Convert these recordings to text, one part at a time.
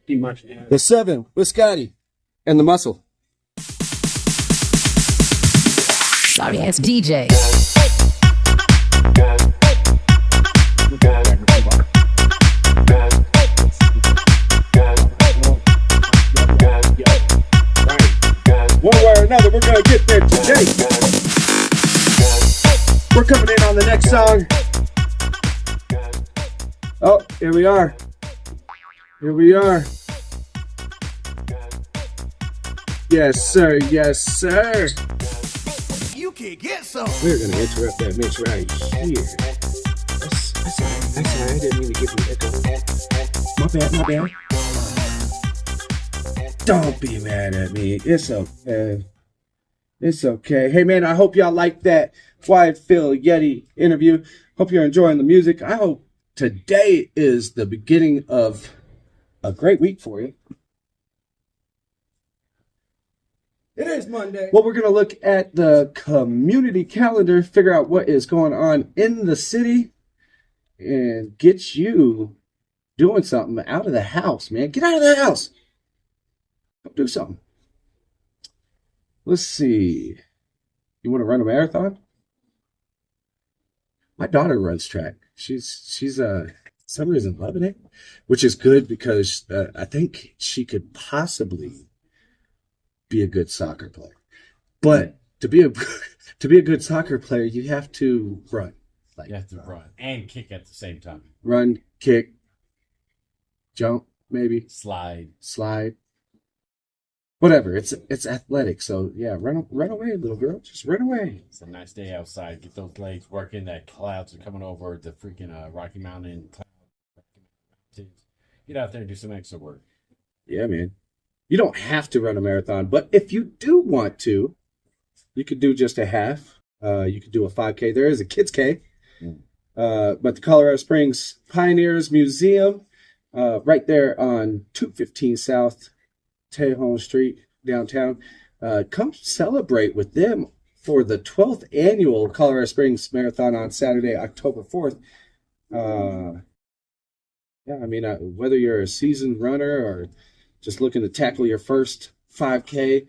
pretty much. The 7 with Scottie and the Muscle. Sorry ass DJ. One way or another, we're going to get there today. We're coming in on the next song. Oh, here we are. Here we are. Yes, sir. Yes, sir. You can get some. We're going to interrupt that mix right here. I'm sorry. I didn't mean to give you echo. My bad. Don't be mad at me. It's okay. It's okay. Hey, man, I hope y'all like that Quiet Phil Yeti interview. Hope you're enjoying the music. I hope today is the beginning of a great week for you. It is Monday. Well, we're going to look at the community calendar, figure out what is going on in the city, and get you doing something out of the house, man. Get out of the house. Do something. Let's see. You want to run a marathon? My daughter runs track. She's some reason loving it, which is good because I think she could possibly be a good soccer player. But to be a good soccer player, you have to run. You have to run and kick at the same time. Run, kick, jump, maybe Slide. Whatever. It's athletic. So yeah, run away, little girl. Just run away. It's a nice day outside. Get those legs working. That clouds are coming over the freaking Rocky Mountain clouds. Get out there and do some extra work. Yeah, man. You don't have to run a marathon, but if you do want to, you could do just a half. You could do a 5K. There is a kids K. But the Colorado Springs Pioneers Museum, right there on 215 South Tejon Street, downtown. Come celebrate with them for the 12th annual Colorado Springs Marathon on Saturday, October 4th. Yeah, I mean, whether you're a seasoned runner or just looking to tackle your first 5K,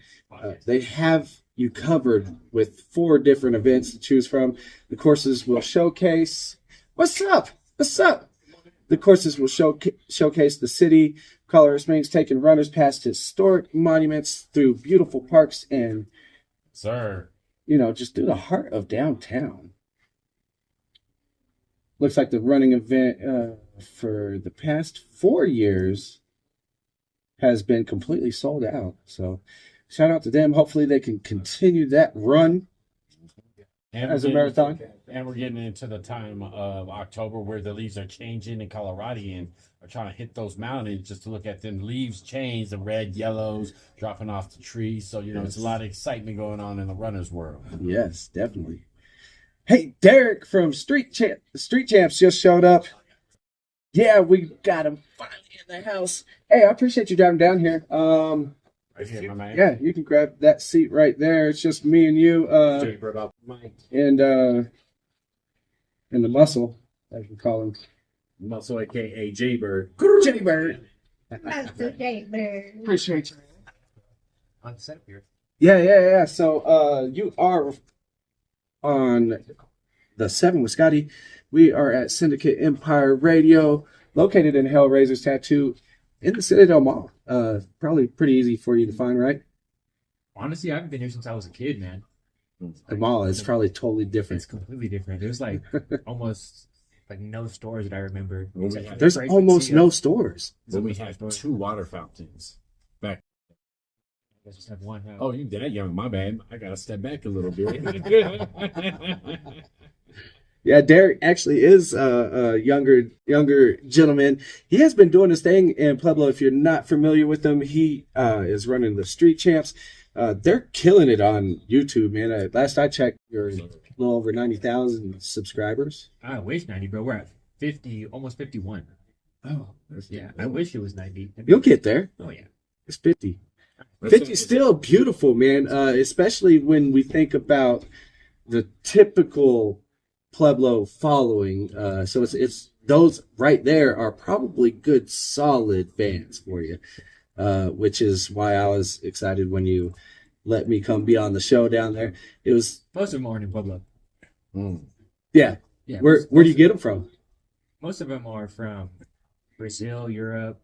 they have you covered with 4 different events to choose from. The courses will showcase... What's up? The courses will showcase the city, Colorado Springs, taking runners past historic monuments through beautiful parks and, just through the heart of downtown. Looks like the running event for the past 4 years has been completely sold out. So shout out to them. Hopefully they can continue that run as a marathon. And we're getting into the time of October where the leaves are changing in Colorado and are trying to hit those mountains just to look at them leaves change, the red, yellows dropping off the trees. So, it's a lot of excitement going on in the runner's world. Yes, definitely. Hey, Deryk from Street Champs just showed up. Yeah, we got him finally in the house. Hey, I appreciate you driving down here. Right here, my man. Yeah, you can grab that seat right there. It's just me and you, and the Muscle, as we call him. Muscle, a.k.a. J-Bird. J-Bird. Master J-Bird. Appreciate you. On set here. Yeah. So you are on the 7 with Scottie. We are at Syndicate Empire Radio, located in Hellraiser's Tattoo in the Citadel Mall. Probably pretty easy for you to find, right? Honestly, I haven't been here since I was a kid, man. The mall is probably totally different. It's completely different. There's like almost like no stores that I remember. There's almost no stores. Then we have 2 water fountains. Back. I just have one. Oh, you that young? My bad. I gotta step back a little bit. Yeah, Deryk actually is a younger gentleman. He has been doing his thing in Pueblo. If you're not familiar with him, he is running the Street Champs. They're killing it on YouTube, man. Last I checked, you're a little over 90,000 subscribers. I wish 90, bro. We're at 50, almost 51. Oh, yeah. I wish it was 90. You'll get there. Oh, yeah. It's 50. 50 is still beautiful, man. Especially when we think about the typical Pueblo following. So it's those right there are probably good, solid fans for you, which is why I was excited when you let me come be on the show down there. It was Most of them are in Pueblo. yeah. Yeah. Where do you get them from? Most of them are from Brazil, Europe,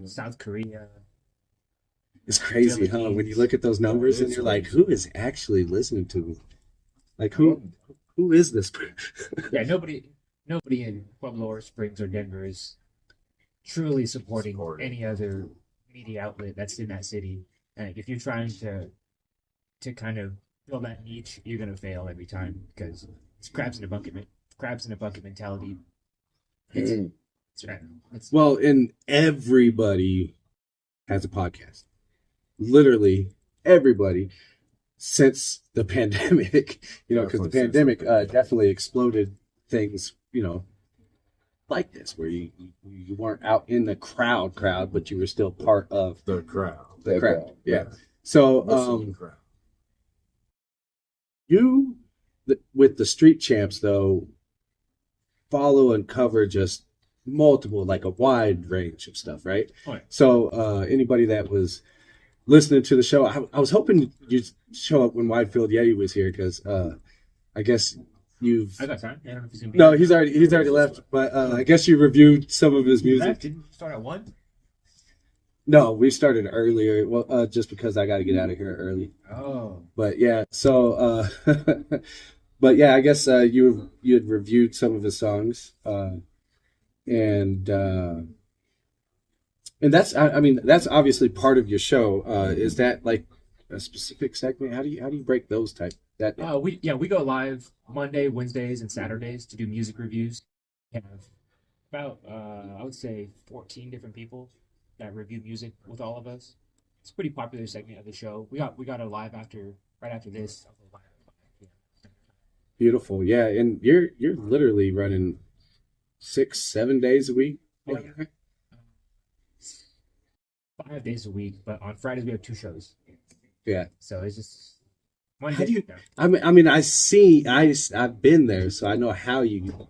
South Korea. It's crazy, huh? When you look at those numbers and you're like, who is actually listening to me? Like who is this? Yeah, nobody in Pueblo or Springs or Denver is truly supporting any other media outlet that's in that city. And if you're trying to kind of fill that niche, you're gonna fail every time because it's crabs in a bucket mentality. It's Well, and everybody has a podcast. Literally everybody since the pandemic, because the pandemic definitely exploded things, like this, where you weren't out in the crowd, but you were still part of The crowd. the crowd. Yeah. So, Most of the crowd. with the Street Champs, though, follow and cover just multiple, like a wide range of stuff, right? Oh, yeah. So, anybody that was listening to the show, I was hoping you'd show up when Widefield Yeti was here because I guess you've. I got time. I don't know if he's gonna be. No, there. he's already left, but I guess you reviewed some of his He music. left. Didn't start at 1. No, we started earlier. Well, just because I got to get out of here early. Oh, But yeah, so but yeah, I guess you had reviewed some of his songs, and that's I mean that's obviously part of your show. Is that like a specific segment? How do you break those type that? we go live Monday, Wednesdays, and Saturdays to do music reviews. We have about I would say 14 different people that review music with all of us. It's a pretty popular segment of the show. We got a live right after this. Beautiful, yeah, and you're literally running 6-7 days a week. Oh, yeah. 5 days a week, but on Fridays we have 2 shows. Yeah. So it's just one How day. do you? I mean, I've been there, so I know how you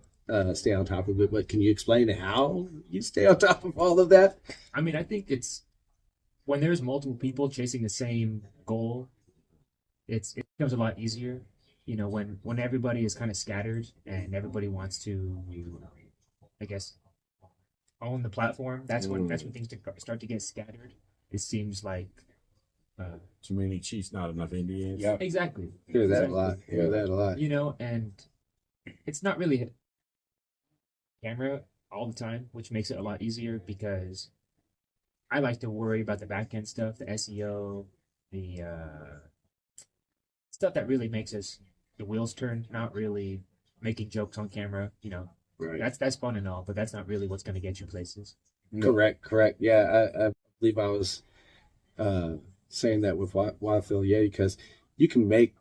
stay on top of it. But can you explain how you stay on top of all of that? I mean, I think it's when there's multiple people chasing the same goal, it becomes a lot easier. When everybody is kind of scattered and everybody wants to, I guess, own the platform. That's when things start to get scattered. It seems like Too many Chiefs, not enough Indians. Yeah. exactly. Hear that a lot. Hear that a lot. And it's not really a camera all the time, which makes it a lot easier because I like to worry about the back end stuff, the SEO, the stuff that really makes the wheels turn, not really making jokes on camera. Right. That's fun and all, but that's not really what's going to get you places. Correct. Yeah, I believe I was saying that with Widefield Yeti because you can make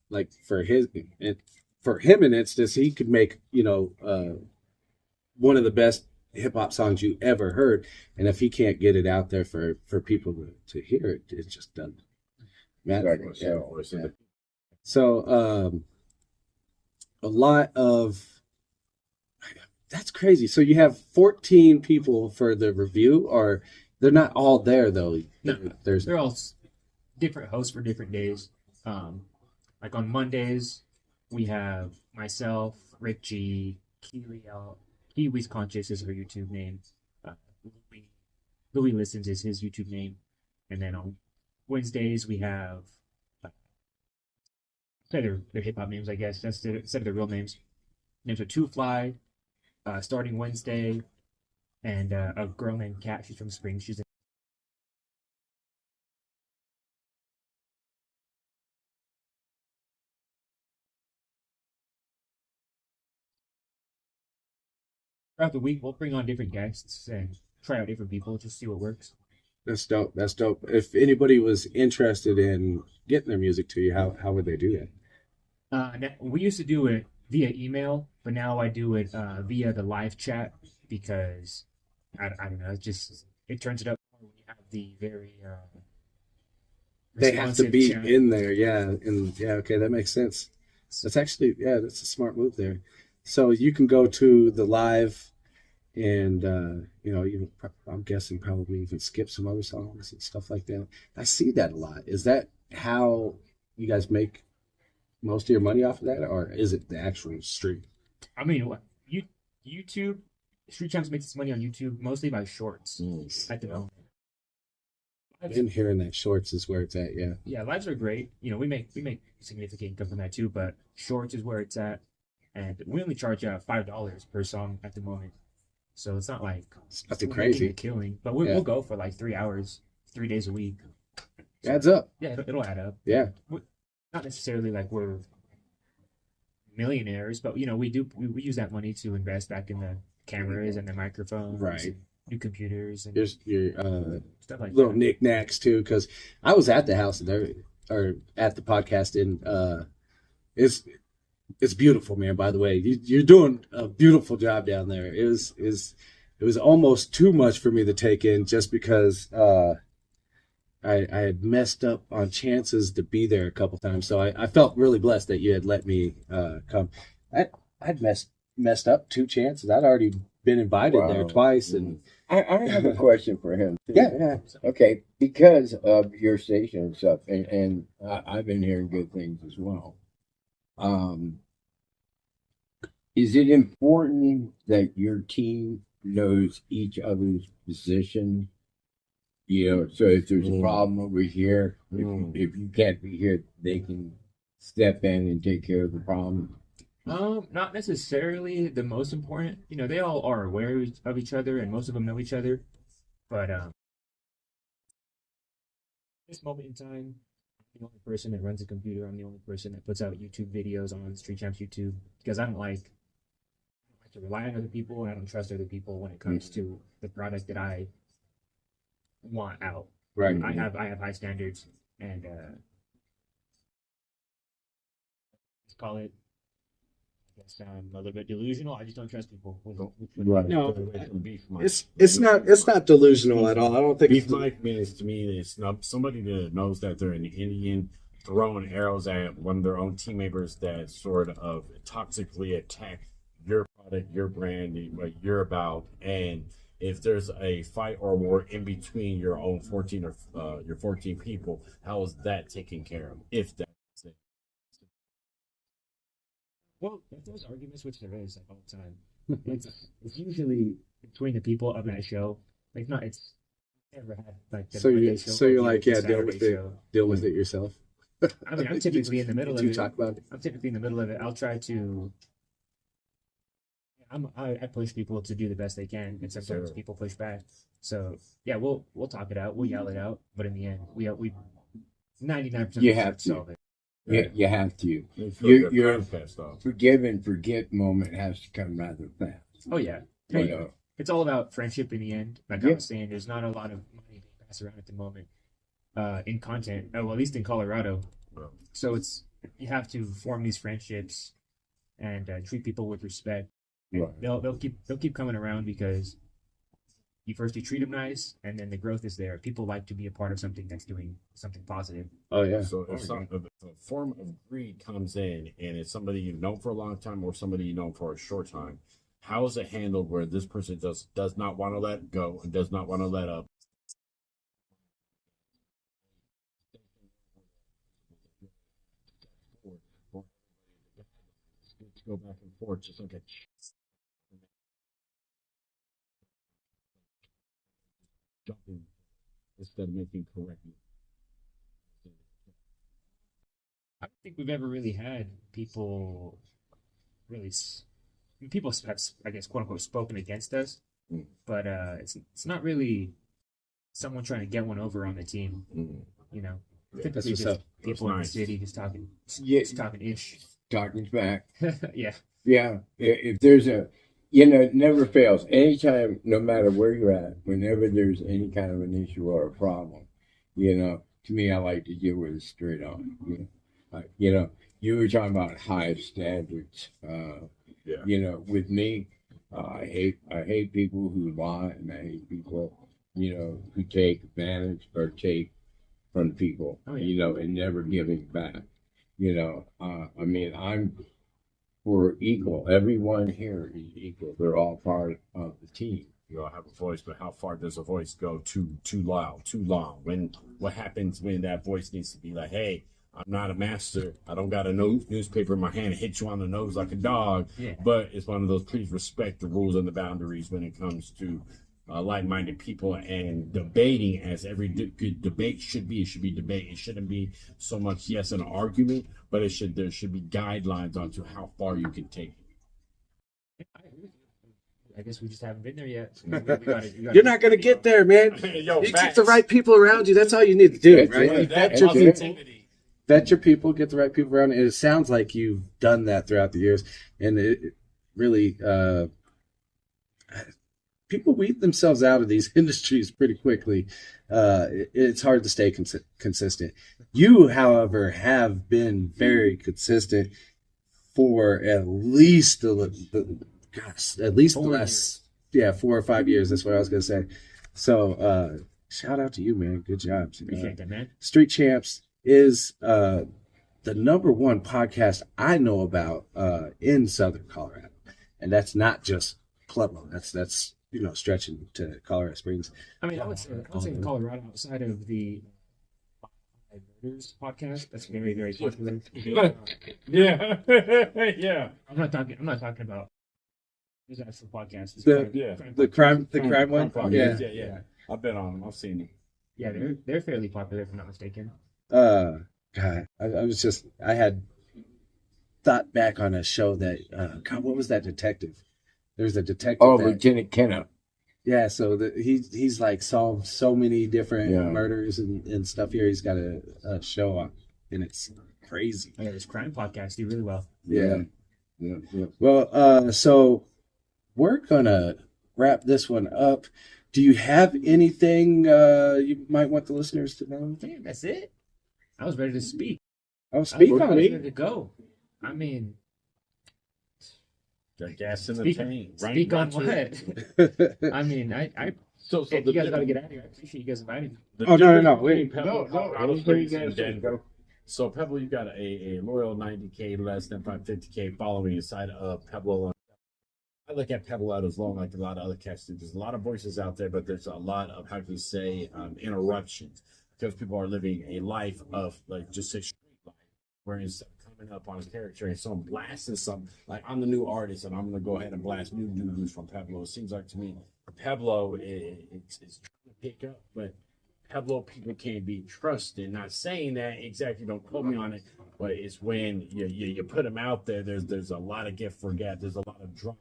like for him in instance, he could make one of the best hip hop songs you ever heard, and if he can't get it out there for people to hear it, it just doesn't matter. Exactly. Yeah. So a lot of that's crazy. So you have 14 people for the review, or they're not all there though. No, They're all different hosts for different days. Like on Mondays, we have myself, Rick G, Kiwi's Conscious is her YouTube name. Louis Listens is his YouTube name. And then on Wednesdays, we have their hip hop names, I guess. That's instead of their real names. Names are Two Fly, starting Wednesday, and a girl named Kat. She's from Springs. She's throughout the week. We'll bring on different guests and try out different people, just see what works. That's dope. That's dope. If anybody was interested in getting their music to you, how would they do that? We used to do it via email, but now I do it via the live chat because I don't know. It turns it up when you have the very They have to responsive be chat. in there, yeah. And yeah, okay, that makes sense. That's actually that's a smart move there. So you can go to the live and, I'm guessing probably even skip some other songs and stuff like that. I see that a lot. Is that how you guys make most of your money off of that, or is it the actual stream? I mean, YouTube, Street Champs makes its money on YouTube mostly by shorts at the moment. I've been hearing that shorts is where it's at, yeah. Yeah, lives are great. We make significant income from that too, but shorts is where it's at, and we only charge $5 per song at the moment. So it's not like It's nothing we're making crazy. a killing, but we'll go for like 3 hours, 3 days a week. Adds up. Yeah, it'll add up. Yeah. Not necessarily like we're millionaires, but we use that money to invest back in the cameras and the microphones, Right. and new computers, and Here's your stuff like little that. knickknacks too, because I was at the house or at the podcast, and it's beautiful, man. By the way, you're doing a beautiful job down there. It was almost too much for me to take in, just because I had messed up on chances to be there a couple times. So I felt really blessed that you had let me come. I'd messed up 2 chances. I'd already been invited there twice, and I have a question for him. Too. yeah. Okay, because of your station and stuff, and I've been hearing good things as well. Is it important that your team knows each other's position? So if there's a problem over here, if you can't be here, they can step in and take care of the problem. Not necessarily the most important. They all are aware of each other, and most of them know each other. But this moment in time, I'm the only person that runs a computer. I'm the only person that puts out YouTube videos on Street Champs YouTube, because I don't like to rely on other people, and I don't trust other people when it comes to the product that I want out. Right. I have high standards, and let's call it, I guess I'm a little bit delusional. I just don't trust people. Right. No, Beef Mike. it's not delusional at all. I don't think Beef Mike means to me is somebody that knows that they're an Indian throwing arrows at one of their own team members that sort of toxically attack your product, your brand, what you're about, and if there's a fight or war in between your own 14 or your 14 people, how is that taken care of? If that's it. Well, there's arguments, which there is like all the time. It's usually between the people of that show. Like, not it's never had like the Monday show so or you're the like, Saturday deal with it yourself. I mean, I'm typically in the middle of You it. talk about it. I'm typically in the middle of it. I'll try to. I push people to do the best they can, and sometimes people push back. So yeah, we'll talk it out, we'll yell it out, but in the end, we 99% You of have the to. solve it. You have to. Your Forgive and forget moment has to come rather fast. Oh yeah, it's all about friendship in the end. Like I was saying, there's not a lot of money being passed around at the moment in content. Well, at least in Colorado. So you have to form these friendships and treat people with respect. Right. They'll keep coming around because you treat them nice, and then the growth is there. People like to be a part of something that's doing something positive. Oh yeah. So if a form of greed comes in and it's somebody you've known for a long time or somebody you've known for a short time, how is it handled where this person does not want to let go and does not want to let up? Go back and forth, just like a jumping instead of making correctly. I don't think we've ever really had people people have, I guess, quote unquote, spoken against us, but it's not really someone trying to get one over on the team. Typically what's just up. people in the nice. city just talking ish. Talking back. Yeah. Yeah. If there's it never fails. Anytime, no matter where you're at, whenever there's any kind of an issue or a problem, to me, I like to deal with it straight on. You were talking about high standards. With me, I hate people who lie, and I hate people, who take advantage or take from people, Oh, yeah. and never giving back. I mean, we're equal. Everyone here is equal. They're all part of the team. You all have a voice, but how far does a voice go too loud, too long? What happens when that voice needs to be like, hey, I'm not a master. I don't got a newspaper in my hand and hit you on the nose like a dog. Yeah. But it's one of those, please respect the rules and the boundaries when it comes to like-minded people and debating, as every good debate should be. It should be debate. It shouldn't be so much, yes, an argument, but there should be guidelines onto how far you can take it. I agree with you. I guess we just haven't been there yet. You're not gonna get there, man. Yo, You keep facts. the right people around you. That's all you need to do, That's right? it. You vet That's your it. people. Positivity. Vet your people. Get the right people around. And it sounds like you've done that throughout the years, and it really. People weed themselves out of these industries pretty quickly. It's hard to stay consistent. You, however, have been very consistent for at least the last 4 or 5 years. That's what I was gonna say. So shout out to you, man. Good job. Appreciate that, man. Street Champs is the #1 podcast I know about in Southern Colorado, and that's not just Pueblo. That's stretching to Colorado Springs. I mean, I would say in Colorado, outside of the Murders podcast, that's very, very popular. Yeah. Yeah. I'm not talking about this actual podcast. The crime one. Podcast. Yeah. Yeah. I've been on them. I've seen them. Yeah, they're fairly popular, if I'm not mistaken. God, I had thought back on a show that God, what was that detective? There's a detective. Oh, that, Lieutenant Kenna. Yeah, so he's like solved so many different Yeah. murders and stuff here. He's got a show on, and it's crazy. Oh, yeah, this crime podcast do really well. Yeah. Yeah. Well, so we're gonna wrap this one up. Do you have anything you might want the listeners to know? Damn, that's it. I was ready to speak. Oh, speak I was on ready it. to go. I mean, Got gas in the speak, tank. speak on Right. what? I mean, So you guys got to get out of here. I appreciate you guys inviting me. Oh, no. Wait. Colorado Springs and Denver. So Pueblo, you got a loyal 90K, less than 550K following inside of Pueblo. I look at Pueblo out as long, like a lot of other cats do. There's a lot of voices out there, but there's a lot of, how can you say, interruptions, because people are living a life of, like, just say street life, where instead of coming up on a character and someone blasting something, like, I'm the new artist and I'm going to go ahead and blast new news from Pueblo. It seems like to me, Pueblo it's trying to pick up, but Pueblo people can't be trusted. Not saying that exactly, don't quote me on it, but it's when you put them out there, there's a lot of get forget, there's a lot of drama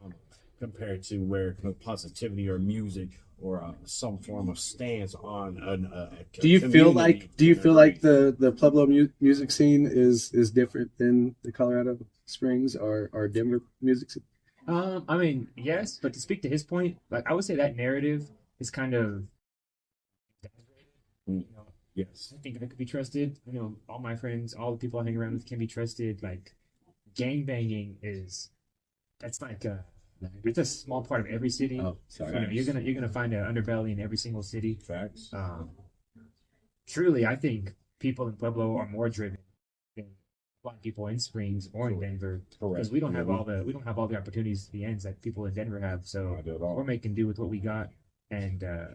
compared to where positivity or music or some form of stance on a Do you feel community. like the Pueblo music scene is different than the Colorado Springs or Denver music scene? I mean, yes, but to speak to his point, like I would say that narrative is kind of, you know, Yes. I think that could be trusted. You know, all my friends, all the people I hang around with can be trusted. Like, gang banging that's like it's a small part of every city. Oh, sorry. You know, you're gonna find an underbelly in every single city. Facts. Truly, I think people in Pueblo are more driven than a lot of people in Springs or in Denver, because we don't have all the opportunities, the ends that people in Denver have. So Not at all. we're making do with what we got, and I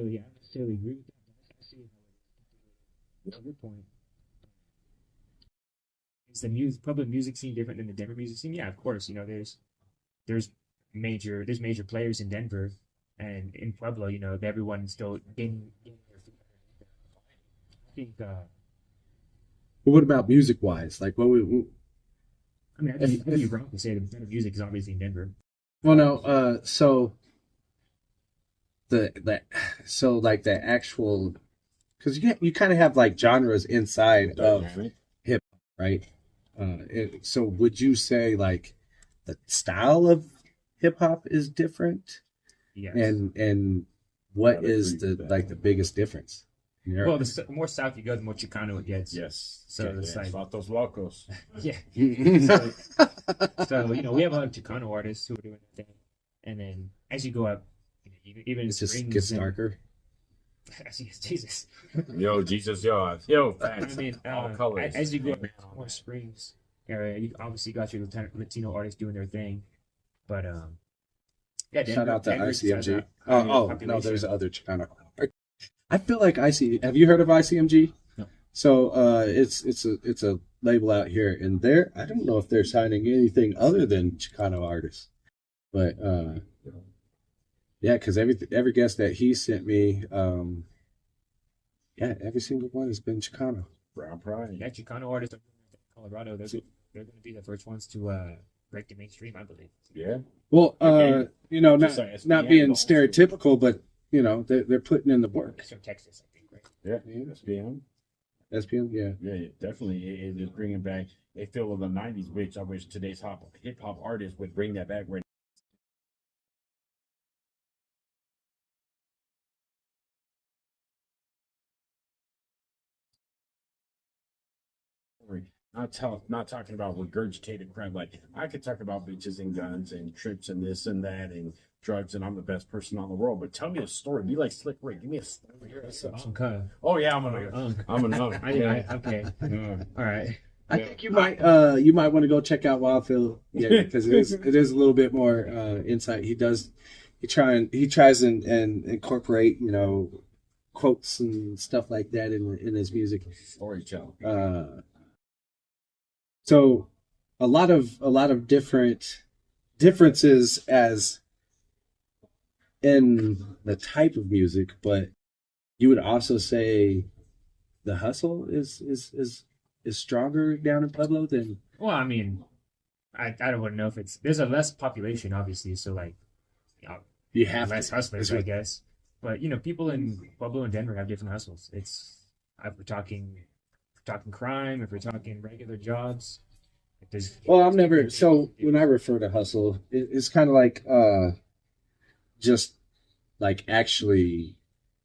don't necessarily agree with that. But I see how it is. Good point. Is the public music scene different than the Denver music scene? Yeah, of course. You know, there's major players in Denver, and in Pueblo, you know, everyone's still getting their feet. I think. But what about music wise? Like, what would? I mean, I'd be wrong to say the better music is obviously in Denver. Well, no. So like the actual, because you kind of have like genres inside of hip hop, right? So would you say like the style of hip hop is different? Yes. And what I'd is agree with the that. like the biggest difference? Well, the more south you go, the more Chicano it gets. Yes. So it's like- Vatos Locos. Yeah. So you know, we have a lot of Chicano artists who are doing that thing, and then as you go up, you know, even It just Springs gets and- darker. Jesus. Yo, Jesus, yo, I facts. mean, All colors. as you go Amen on more that. Springs area, you obviously got your Latino artists doing their thing, but yeah, Shout out to Denver just has ICMG. a higher Oh, no, population. there's other Chicano. I feel like Have you heard of ICMG? No. So it's a label out here, and I don't know if they're signing anything other than Chicano artists, but yeah, because every guest that he sent me, yeah, every single one has been Chicano. Brown pride. Yeah, Chicano artists in Colorado, they're going to be the first ones to break the mainstream, I believe. Yeah. Well, Okay. not Just like not SBN, being but also- stereotypical, but they're putting in the work. It's from Texas, I think, right? Yeah, SPM. SPM, yeah. Yeah, definitely. It is bringing back a feel of the 90s, which I wish today's hip hop artists would bring that back. Not talking about regurgitated crap. Like, I could talk about bitches and guns and trips and this and that and drugs, and I'm the best person on the world. But tell me a story. Be like Slick Rick. Give me a story. Okay. Oh yeah, I'm a no. Okay. All right. I think you might want to go check out Wildfield, yeah, because it is a little bit more insight. He tries and incorporate quotes and stuff like that in his music. Storytelling. So a lot of differences as in the type of music, but you would also say the hustle is stronger down in Pueblo than. Well, I mean, I don't want to know if there's a less population, obviously, so like, You have less to. hustlers, That's I right. guess. But people in Pueblo and Denver have different hustles. If we're talking crime, if we're talking regular jobs. Well, I'm never. So when I refer to hustle, it's kind of like just like actually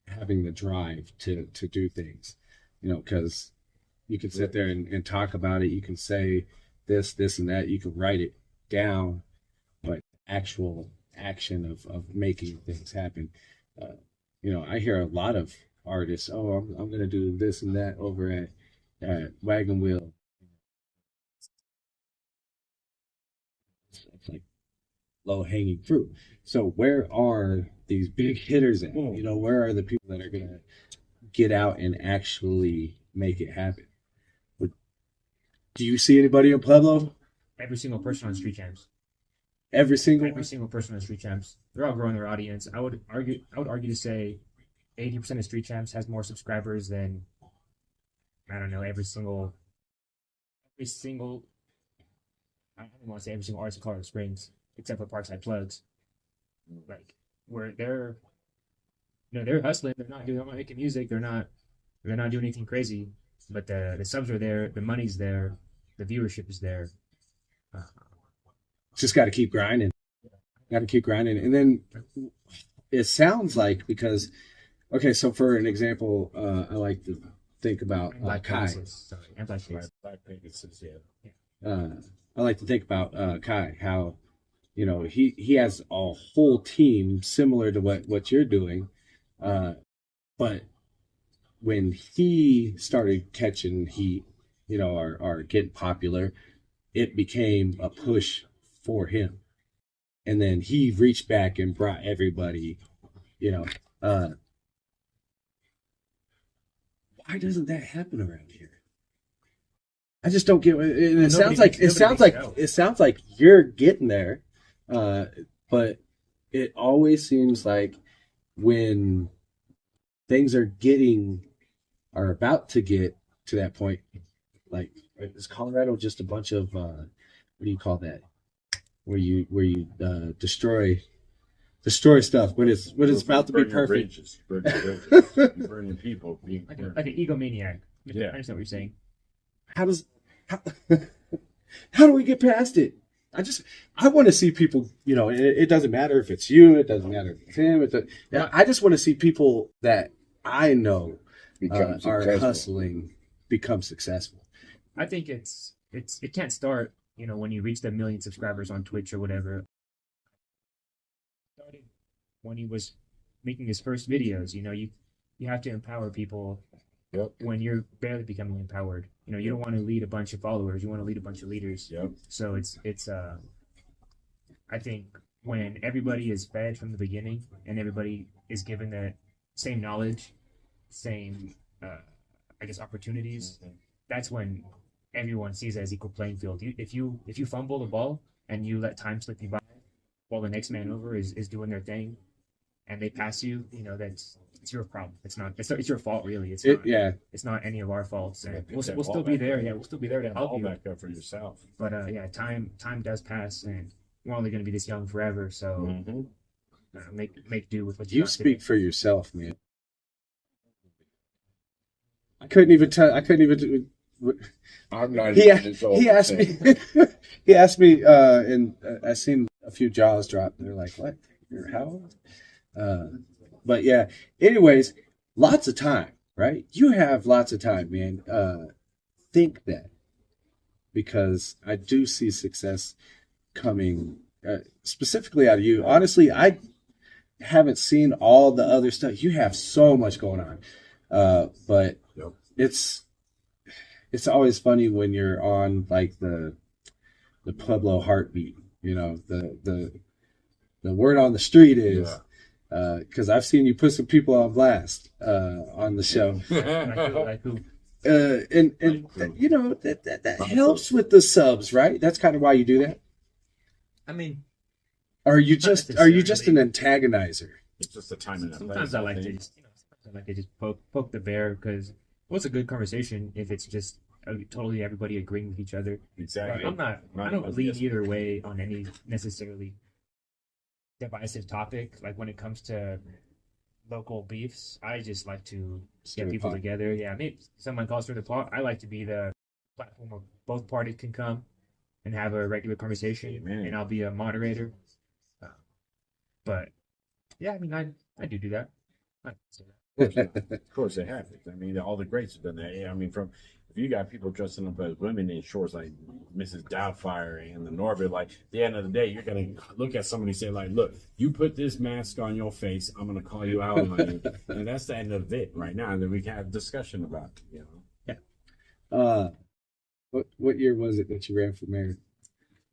having the drive to do things, because you can sit there and talk about it. You can say this, and that. You can write it down, but actual action of making things happen. I hear a lot of artists. Oh, I'm going to do this and that over at Wagon Wheel. It's like low hanging fruit. So where are these big hitters at? Where are the people that are going to get out and actually make it happen? Do you see anybody in Pueblo? Every single person on Street Champs. Every single Every single person on Street Champs. They're all growing their audience. I would argue to say 80% of Street Champs has more subscribers than, I don't know, every single I don't want to say every single artist in Colorado Springs, except for Parkside Plugs. Like, where they're hustling, they're not making music, they're not doing anything crazy, but the subs are there, the money's there, the viewership is there. Just got to keep grinding. And then it sounds like, because, okay, so for an example, I like to think about Black Kai. Pegasus, sorry, and Black Pegasus. Black Pegasus, yeah. I like to think about Kai, how he has a whole team similar to what you're doing, but when he started catching heat, or getting popular, it became a push for him, and then he reached back and brought everybody. Why doesn't that happen around here? I just don't get it. And it sounds like you're getting there, but it always seems like when things are about to get to that point, like, is Colorado just a bunch of what do you call that? Where you destroy stuff when it's about to be perfect. Bridges. Burning people. Like an egomaniac. Yeah. I understand what you're saying. How do we get past it? I want to see people, it doesn't matter if it's you, it doesn't matter if it's him. I just want to see people that I know are hustling become successful. I think it can't start, when you reach the 1 million subscribers on Twitch or whatever. Started when he was making his first videos, you you have to empower people Yep. when you're barely becoming empowered. You know, you don't want to lead a bunch of followers. You want to lead a bunch of leaders. Yep. So it's I think when everybody is fed from the beginning and everybody is given the same knowledge, same I guess opportunities, that's when everyone sees it as equal playing field. If you fumble the ball and you let time slip you by while the next man over is doing their thing and they pass you, you know, it's your problem. It's your fault really. It's not any of our faults. And we'll still be there. Yeah, we'll still be there to help All you. back up for yourself. But yeah, time does pass and we're only going to be this young forever, so make do with what you You got speak today. for yourself, man. I couldn't even tell. I'm not He even this old. he asked me. He asked me, and I seen a few jaws drop. They're like, "What? You're how old?" But yeah. Anyways, lots of time, right? You have lots of time, man. Think that, because I do see success coming specifically out of you. Honestly, I haven't seen all the other stuff. You have so much going on, but Yep. it's always funny when you're on like the Pueblo heartbeat. You know, the word on the street is because I've seen you put some people on blast on the show. Like who? And you know that helps with the subs, right? That's kind of why you do that. I mean, Or are you just an antagonizer? It's just a time and a place. sometimes I like to just, sometimes I like to just poke the bear because what's a good conversation if it's just totally everybody agreeing with each other. Exactly. I don't lean either way on any necessarily divisive topic. Like when it comes to local beefs, I just like to Stir get the people pot. together. Yeah, maybe someone calls for the plot. I like to be the platform where both parties can come and have a regular conversation, Amen. and I'll be a moderator. But yeah, I mean, I do that. I say that. Of course they have it. I mean, all the greats have done that. Yeah, I mean, if you got people dressing up as women in shorts like Mrs. Doubtfire and the Norbit, like at the end of the day, you're gonna look at somebody and say, like, look, you put this mask on your face, I'm gonna call you out on you. And that's the end of it right now. And then we can have a discussion about it, you know. What year was it that you ran for mayor?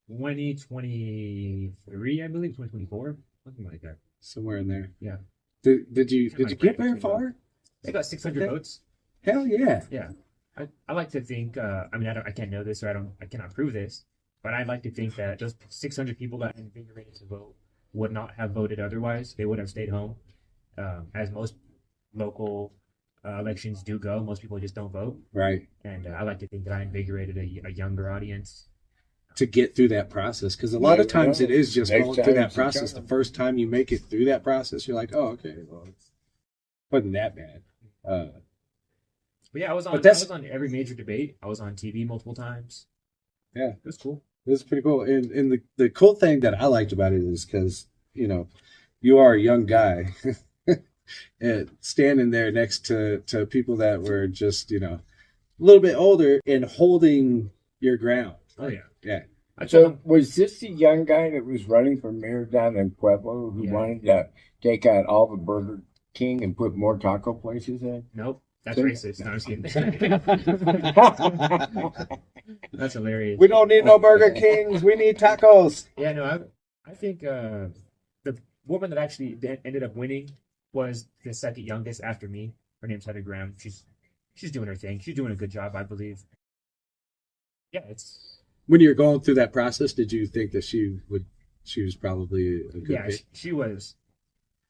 2023, I believe, 2024, something like that. Somewhere in there. Yeah. Did you get very far? They got 600 Okay. votes. Hell yeah. Yeah. I like to think. I mean, I can't know this, or I cannot prove this, but I'd like to think that those 600 people that invigorated to vote would not have voted otherwise. They would have stayed home, as most local elections do go. Most people just don't vote, Right. and I like to think that I invigorated a younger audience. To get through that process, because a lot of times it is just Next going through time that it's process. The time. first time you make it through that process, you're like, oh, okay, well, it wasn't that bad. But yeah, I was But that's- on every major debate. I was on TV multiple times. Yeah. It was cool. This is pretty cool. And the cool thing that I liked about it is because, you know, you are a young guy and standing there next to people that were just, you know, a little bit older and holding your ground. Oh yeah. Yeah. I told So them, was this the young guy that was running for mayor down in Pueblo who Yeah. wanted to take out all the Burger King and put more taco places in? nope, that's See? racist. No, I'm just kidding. That's hilarious. We don't need no Burger Kings. We need tacos. Yeah, no, I think the woman that actually ended up winning was the second youngest after me. Her name's Heather Graham. She's doing her thing. She's doing a good job, I believe. Yeah, it's When you're going through that process, did you think that she was probably a good yeah, pick? she was.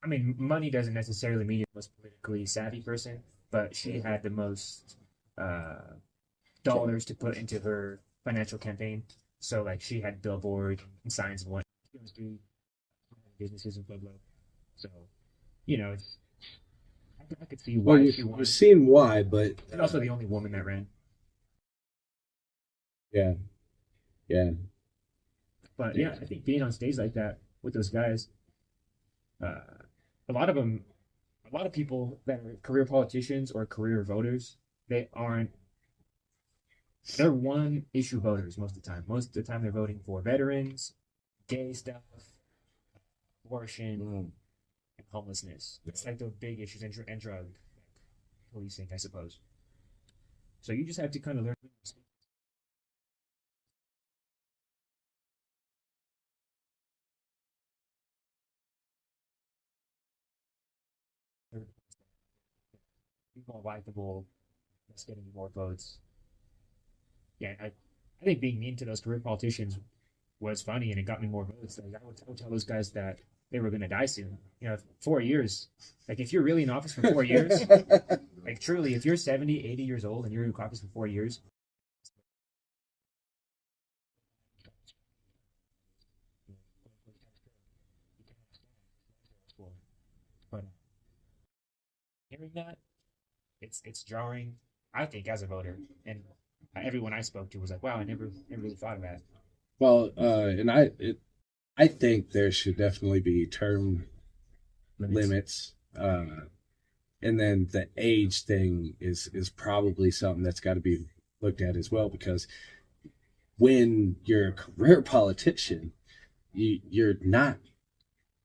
I mean, money doesn't necessarily mean you're the most politically savvy person, but she had the most dollars to put into her financial campaign. So, like, she had billboard and signs and what she was doing businesses in Pueblo. So, you know, it's I could see why Well, she won. you've seen why, but And also the only woman that ran. yeah. But yeah, I think being on stage like that with those guys, a lot of people that are career politicians or career voters, they're one issue voters most of the time. Most of the time they're voting for veterans, gay stuff, abortion, and homelessness. It's like the big issues and drug policing, I suppose. So you just have to kind of learn. Be more likable. That's getting you more votes. Yeah, I think being mean to those career politicians was funny and it got me more votes. Like, I would tell those guys that they were going to die soon. 4 years. Like, if you're really in office for 4 years, like, truly, if you're 70, 80 years old and you're in office for 4 years, but hearing that, it's jarring, I think, as a voter. And everyone I spoke to was like, wow, I never really thought of that. Well, and I think there should definitely be term limits. And then the age thing is probably something that's got to be looked at as well, because when you're a career politician, you're not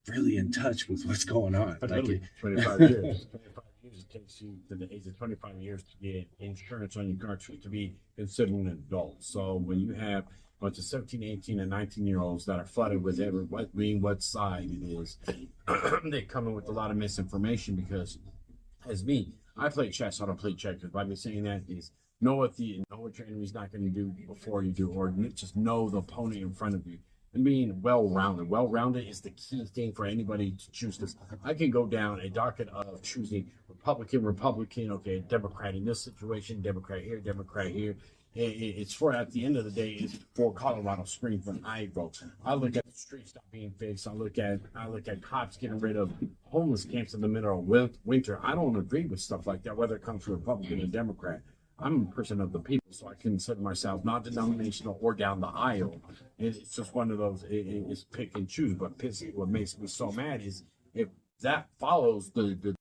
really in touch with what's going on. But Like, really, 25 years. 25 years it takes you to the age of 25 years to get insurance on your car to be considered an adult. So when you have a bunch of 17, 18, and 19-year-olds that are flooded with what side it is, they come in with a lot of misinformation because, as me, I play chess, I don't play checkers. By me saying that is know what your enemy's not going to do before you do, or just know the opponent in front of you. And being well-rounded. Well-rounded is the key thing for anybody to choose, because I can go down a docket of choosing Republican, okay, Democrat in this situation, Democrat here. It's for, at the end of the day, it's for Colorado Springs when I vote. I look at the streets not being fixed. I look at cops getting rid of homeless camps in the middle of winter. I don't agree with stuff like that, whether it comes from Republican or Democrat. I'm a person of the people, so I consider myself not denominational or down the aisle. It's just one of those, it's pick and choose. But what makes me so mad is if that follows the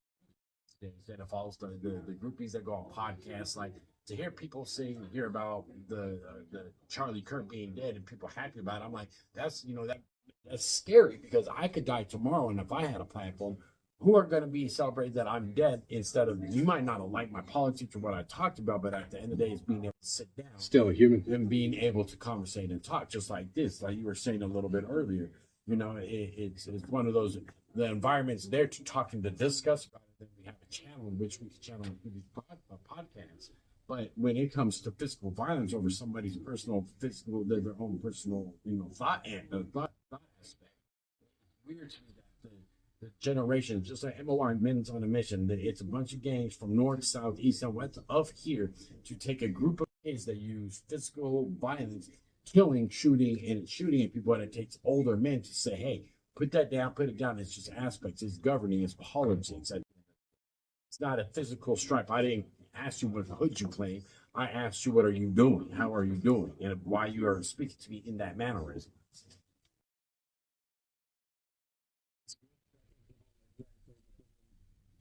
groupies that go on podcasts, like to hear people hear about the Charlie Kirk being dead and people happy about it. I'm like, that's scary, because I could die tomorrow, and if I had a platform, who are going to be celebrated that I'm dead, instead of, you might not have liked my politics or what I talked about, but at the end of the day, it's being able to sit down. still a human. And being able to conversate and talk just like this, like you were saying a little bit earlier. It's one of those, the environment's there to talk and to discuss about it. Then we have a channel in which we can channel these podcasts. But when it comes to physical violence over somebody's their own personal, thought aspect, it's weird to me that the generation, just like MOR, Men's on a Mission, that it's a bunch of gangs from north, south, east, and west of here to take a group of kids that use physical violence, shooting at people, and it takes older men to say, hey, put it down. It's just aspects, it's governing, it's politics. It's not a physical stripe. I didn't ask you what hood you claim. I asked you, what are you doing? How are you doing? And why you are speaking to me in that mannerism.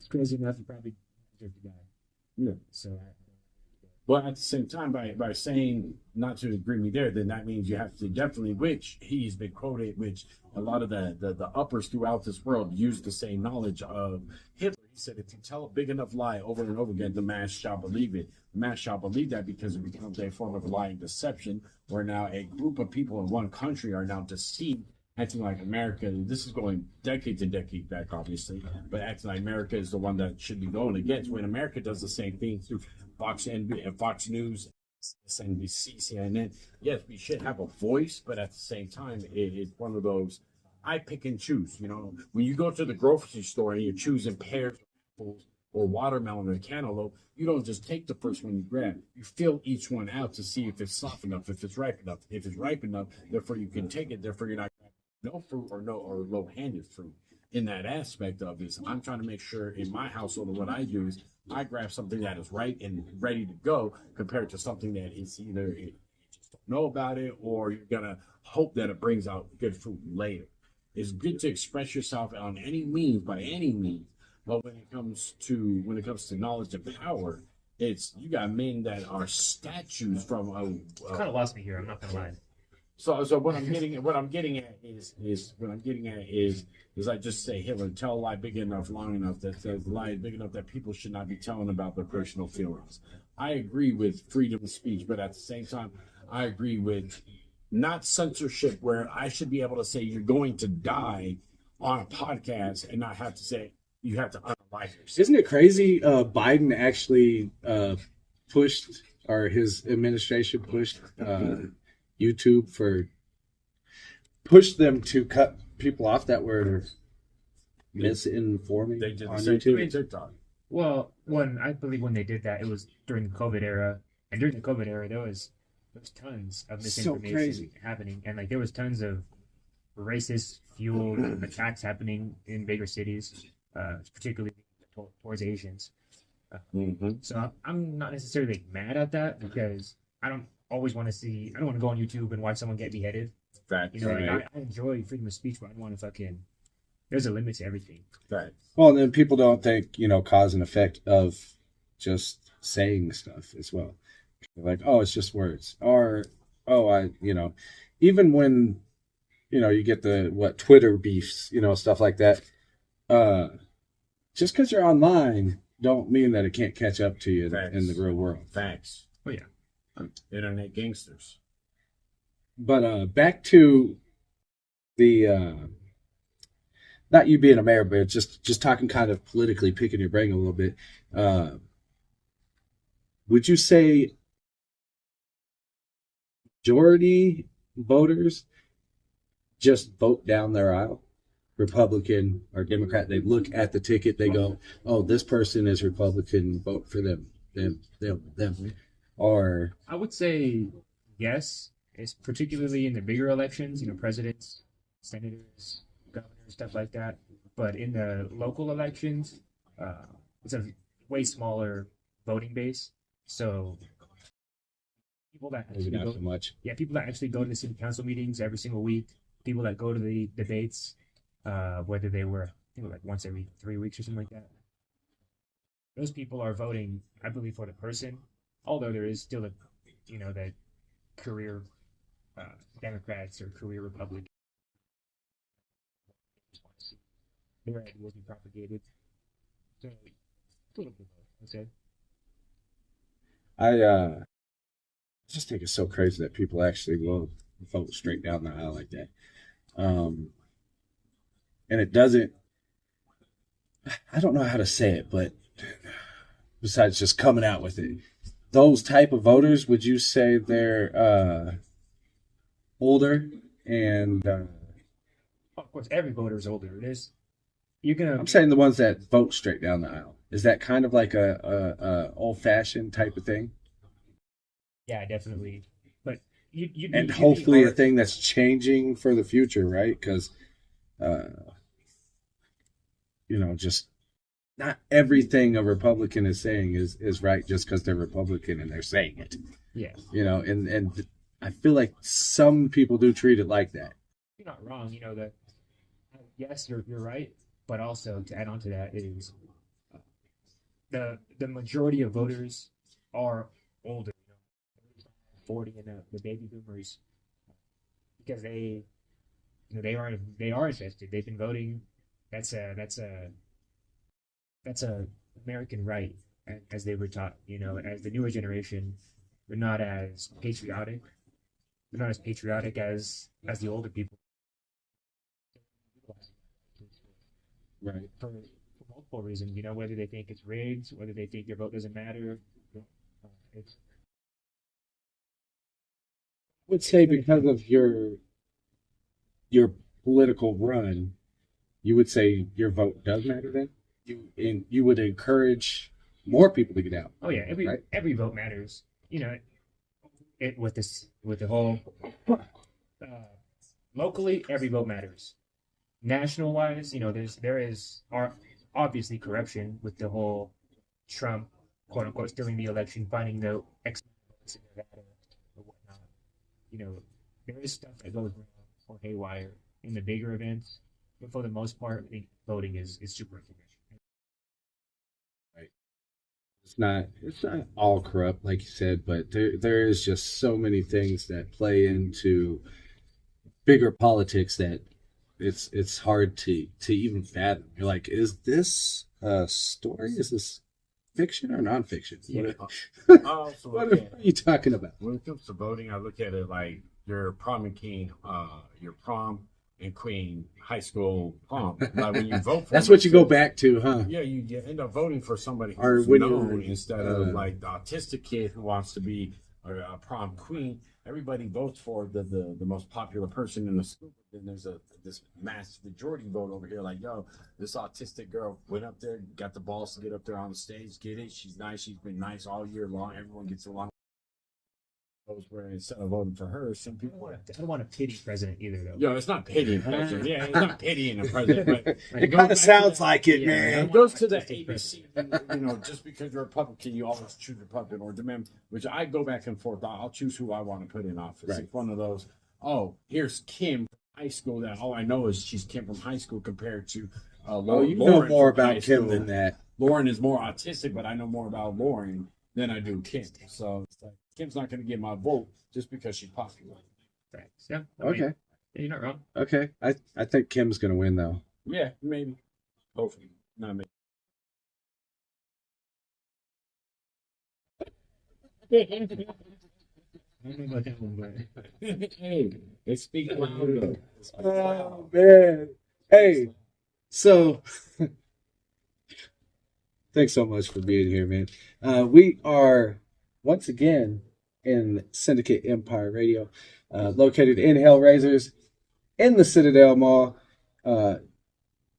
Crazy enough, you probably deserve to die. Yeah. So, but at the same time, by saying not to agree with me there, then that means you have to definitely, which he's been quoted, which a lot of the uppers throughout this world use the same knowledge of Hitler. He said, if you tell a big enough lie over and over again, the mass shall believe it. The mass shall believe that because it becomes a form of lying deception, where now a group of people in one country are now deceived, acting like America, this is going decades and decades back, obviously, but acting like America is the one that should be going against, when America does the same thing through Fox News, NBC, CNN. Yes, we should have a voice, but at the same time, it's one of those, I pick and choose. When you go to the grocery store and you're choosing pears, apples, or watermelon or cantaloupe, you don't just take the first one you grab. You feel each one out to see if it's soft enough, if it's ripe enough. If it's ripe enough, therefore you can take it. Therefore you're not no fruit or low-handed fruit. In that aspect of this, I'm trying to make sure in my household, what I do is I grab something that is ripe and ready to go, compared to something that is either you just don't know about it, or you're gonna hope that it brings out good fruit later. It's good to express yourself on any means, by any means, but when it comes to knowledge and power, it's, you got men that are statues from kind of lost me here. I'm not gonna lie. So what I'm getting at is I just say Hitler, tell a lie big enough, long enough that says lie big enough that people should not be telling about their personal feelings. I agree with freedom of speech, but at the same time, I agree with not censorship where I should be able to say you're going to die on a podcast and not have to say you have to unalive yourself. Isn't it crazy? Biden actually pushed, or his administration pushed YouTube pushed them to cut people off that were misinforming They did on the same thing YouTube. on TikTok. Well, I believe when they did that, it was during the COVID era, and during the COVID era, there was tons of So misinformation crazy. happening, and like there was tons of racist fueled attacks happening in bigger cities, particularly towards Asians. So I'm not necessarily mad at that because I don't always want to see. I don't want to go on YouTube and watch someone get beheaded. Facts. You know, Right. like, I enjoy freedom of speech, but I don't want to fucking. There's a limit to everything. Facts. Well, and then people don't think, cause and effect of just saying stuff as well. They're like, oh, it's just words. Or, even when, you get the, Twitter beefs, stuff like that. Just because you're online don't mean that it can't catch up to you Facts. in the real world. Facts. Oh yeah. Internet gangsters. But back to the not you being a mayor, but just talking kind of politically, picking your brain a little bit. Would you say majority voters just vote down their aisle, Republican or Democrat? They look at the ticket, they go, "Oh, this person is Republican. Vote for them." Or I would say yes. It's particularly in the bigger elections, presidents, senators, governors, stuff like that. But in the local elections, it's a way smaller voting base. So people that maybe actually not go, so much. people that actually go to the city council meetings every single week, people that go to the debates, whether they were, I think like once every 3 weeks or something like that. Those people are voting, I believe, for the person. Although there is still that career Democrats or career Republicans want to see their ideas be propagated. So it's a little bit of both, I'd say. I just think it's so crazy that people actually will vote straight down the aisle like that. And it doesn't, I don't know how to say it, but besides just coming out with it, those type of voters, would you say they're older and Of course, every voter is older. I'm saying the ones that vote straight down the aisle. Is that kind of like a old-fashioned type of thing? Yeah, definitely. But you'd And be hopefully a hard- thing that's changing for the future, right? Because, just not everything a Republican is saying is right just because they're Republican and they're saying it. Yeah, And I feel like some people do treat it like that. you're not wrong. That yes, you're right. But also to add on to that is the majority of voters are older, 40 and the baby boomers, because they are invested. They've been voting. That's a American right, as they were taught. As the newer generation, they're not as patriotic. They're not as patriotic as the older people. Right. For multiple reasons, whether they think it's rigged, whether they think your vote doesn't matter. It's I would say because of your political run, you would say your vote does matter then? You would encourage more people to get out. oh yeah, every Right. every vote matters. It with the whole locally, every vote matters. National wise, there is obviously corruption with the whole Trump quote unquote stealing the election, finding the X votes in Nevada or whatnot. There is stuff that goes wrong or haywire in the bigger events, but for the most part, I think voting is super important. It's not all corrupt, like you said, but there is just so many things that play into bigger politics that it's hard to even fathom. You're like, is this a story? Is this fiction or nonfiction? Yeah. Also, What are you talking about? when it comes to voting, I look at it like your prom and king, your prom and queen high school prom. Like when you vote for That's them, what you go back to, huh? Yeah, you end up voting for somebody Or who's when known you're, instead of like the autistic kid who wants to be a prom queen. Everybody votes for the most popular person in the school. Then there's this mass majority vote over here, like, yo, this autistic girl went up there, got the balls to get up there on the stage, get it. She's nice. She's been nice all year long. Everyone gets along. Where instead of voting for her, some people. I don't want a pity president either, though. Yo, it's not pitying president. Yeah, it's not pitying a president, but It kind of sounds like it, Yeah. man. it goes to the ABC. Just because you're a Republican, you always choose Republican or Democrat, which I go back and forth. I'll choose who I want to put in office. Right. It's one of those. Oh, here's Kim from high school. That all I know is she's Kim from high school compared to Oh, Lauren. you know more from high about Kim school. than that. Lauren is more autistic, but I know more about Lauren than I do Kim. So it's like, Kim's not going to get my vote just because she's popular. Right. Yeah. I mean, Okay. yeah, you're not wrong. Okay. I think Kim's gonna win though. Yeah, maybe. Hopefully. Not maybe. I don't know about that one, but Hey, it's speaking louder. Oh man. Hey. So thanks so much for being here, man. We are once again in Syndicate Empire Radio, located in Hellraisers in the Citadel Mall. How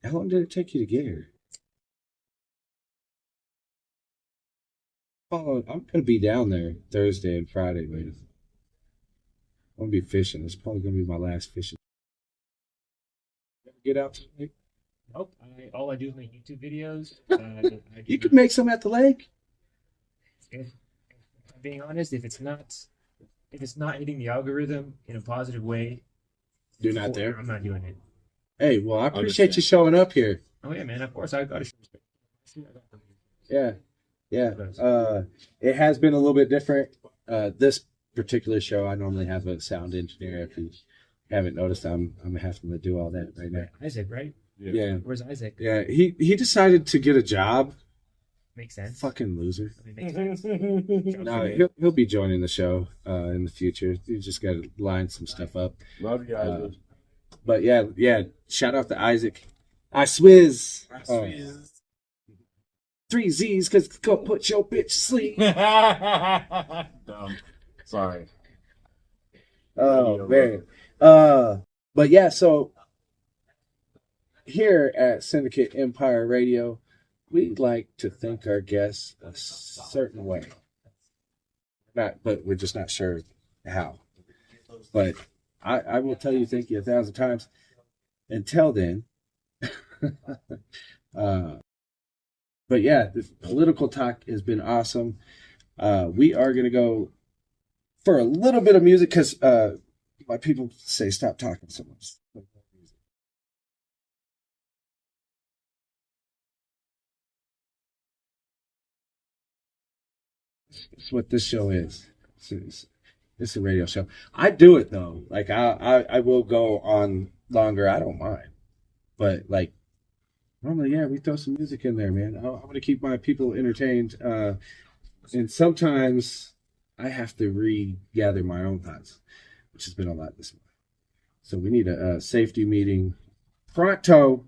long did it take you to get here? Oh, I'm gonna be down there Thursday and Friday, man. I'm gonna be fishing. It's probably gonna be my last fishing. Get out tonight? nope. All I do is make YouTube videos. You could make some at the lake. If I'm being honest, if it's not hitting the algorithm in a positive way, You're not there. I'm not doing it. Hey, well, I appreciate Understand. you showing up here. Oh yeah, man. Of course, I gotta show respect. Yeah, yeah. It has been a little bit different. This particular show, I normally have a sound engineer. If you haven't noticed, I'm having to do all that right now. Isaac, right? Yeah, Where's Isaac? yeah. He decided to get a job. Makes sense. Fucking loser. I mean, makes sense. No, he'll be joining the show in the future. You just got to line some stuff up. Love you guys. But yeah. Shout out to Isaac. I swizz. 3 Z's because go put your bitch to sleep. Dumb. Sorry. Oh man. But yeah, so here at Syndicate Empire Radio, we like to thank our guests a certain way. But we're just not sure how. But I will tell you thank you 1,000 times. Until then. But yeah, the political talk has been awesome. We are going to go for a little bit of music because my people say stop talking so much. It's what this show is. It's a radio show. I do it though. Like I will go on longer. I don't mind. But like normally, yeah, we throw some music in there, man. I want to keep my people entertained. And sometimes I have to regather my own thoughts, which has been a lot this month. So we need a safety meeting pronto.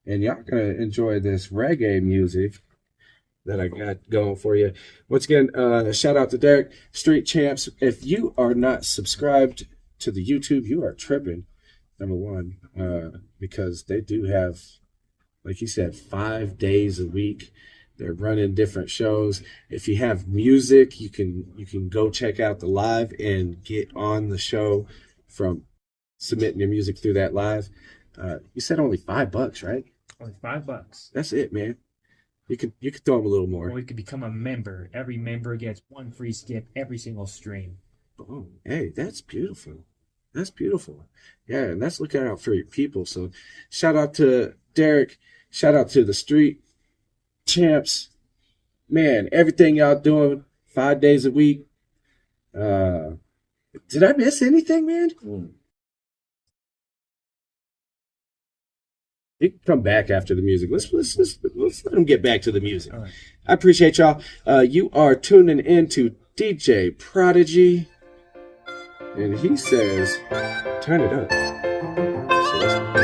And y'all going to enjoy this reggae music that I got going for you. Once again, shout out to Deryk, Street Champs. If you are not subscribed to the YouTube, you are tripping, number one, because they do have, like you said, 5 days a week. They're running different shows. If you have music, you can go check out the live and get on the show from submitting your music through that live. You said only $5, right? Only $5. That's it, man. You could throw them a little Or more. we could become a member. Every member gets one free skip every single stream. Oh, hey, that's beautiful. That's beautiful. Yeah, and that's looking out for your people. So shout out to Deryk. Shout out to the Street Champs. Man, everything y'all doing 5 days a week. Did I miss anything, man? He can come back after the music. Let's let him get back to the music. All right. I appreciate y'all. You are tuning in to DJ Prodigy, and he says, "Turn it up." So let's